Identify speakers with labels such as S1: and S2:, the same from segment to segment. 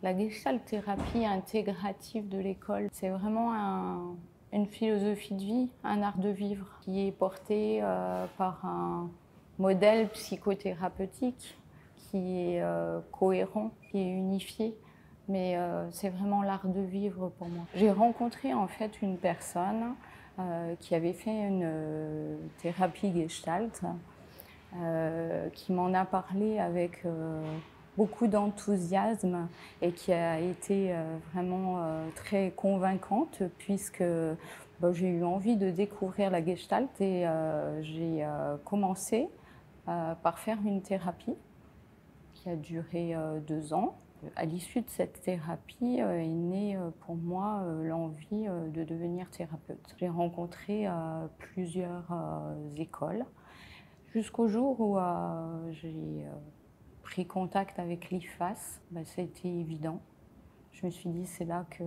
S1: La gestalt thérapie intégrative de l'école, c'est vraiment une philosophie de vie, un art de vivre qui est porté par un modèle psychothérapeutique qui est cohérent, qui est unifié. Mais c'est vraiment l'art de vivre pour moi. J'ai rencontré en fait une personne qui avait fait une thérapie gestalt, qui m'en a parlé avec beaucoup d'enthousiasme et qui a été vraiment très convaincante puisque j'ai eu envie de découvrir la gestalt et j'ai commencé par faire une thérapie qui a duré 2 ans. À l'issue de cette thérapie est née pour moi l'envie de devenir thérapeute. J'ai rencontré plusieurs écoles jusqu'au jour où j'ai pris contact avec l'IFAS. C'était évident. Je me suis dit c'est là que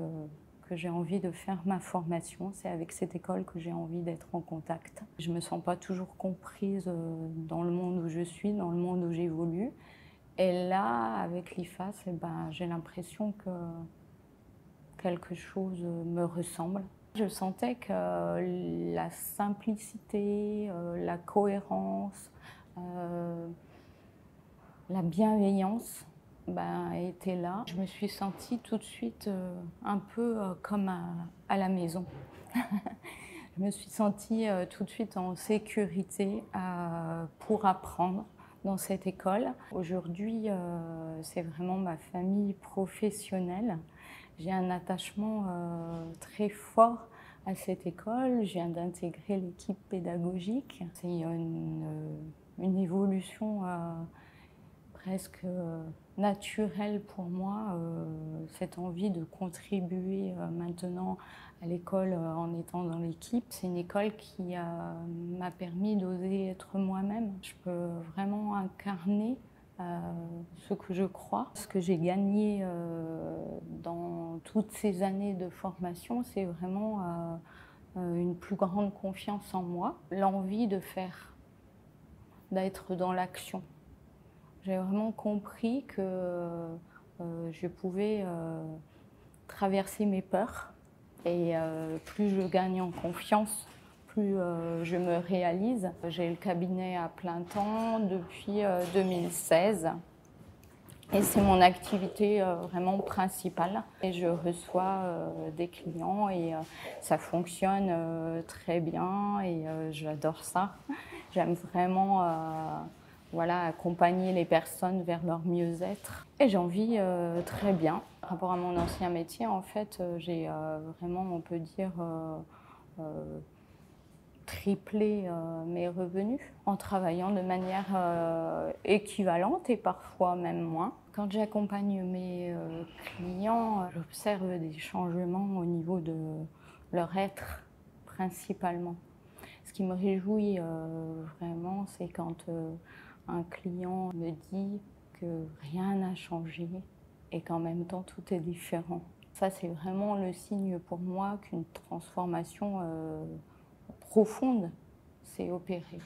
S1: j'ai envie de faire ma formation. C'est avec cette école que j'ai envie d'être en contact. Je ne me sens pas toujours comprise dans le monde où je suis, dans le monde où j'évolue. Et là, avec l'IFAS, j'ai l'impression que quelque chose me ressemble. Je sentais que la simplicité, la cohérence, la bienveillance était là. Je me suis sentie tout de suite un peu comme à la maison. Je me suis sentie tout de suite en sécurité pour apprendre dans cette école. Aujourd'hui, c'est vraiment ma famille professionnelle. J'ai un attachement très fort à cette école. Je viens d'intégrer l'équipe pédagogique. C'est une évolution presque naturelle pour moi, cette envie de contribuer maintenant à l'école en étant dans l'équipe. C'est une école qui m'a permis d'oser être moi-même. Je peux vraiment incarner ce que je crois. Ce que j'ai gagné dans toutes ces années de formation, c'est vraiment une plus grande confiance en moi, l'envie de faire, d'être dans l'action. J'ai vraiment compris que je pouvais traverser mes peurs et plus je gagne en confiance, plus je me réalise. J'ai le cabinet à plein temps depuis 2016 et c'est mon activité vraiment principale. Et je reçois des clients et ça fonctionne très bien et j'adore ça. J'aime vraiment accompagner les personnes vers leur mieux-être. Et j'en vis très bien. Par rapport à mon ancien métier, en fait, j'ai vraiment, on peut dire, triplé mes revenus en travaillant de manière équivalente et parfois même moins. Quand j'accompagne mes clients, j'observe des changements au niveau de leur être principalement. Ce qui me réjouit vraiment, c'est quand un client me dit que rien n'a changé et qu'en même temps tout est différent. Ça, c'est vraiment le signe pour moi qu'une transformation profonde s'est opérée.